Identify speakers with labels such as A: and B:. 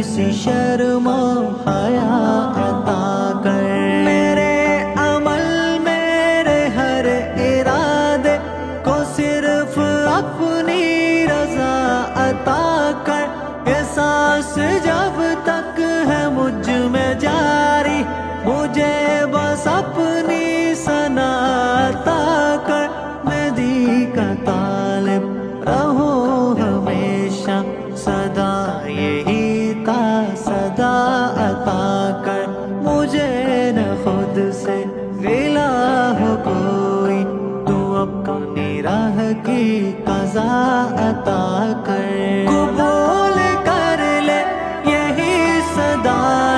A: سی شرم و حیا عطا کر، میرے عمل میرے ہر ارادے کو صرف اپنی رضا عطا کر، یہ سانس جب تک ہے مجھ میں جاری مجھے بس اپنی ثنا عطا کر، مہدی کا طالب رہو ہمیشہ، صدا یہی تا صدا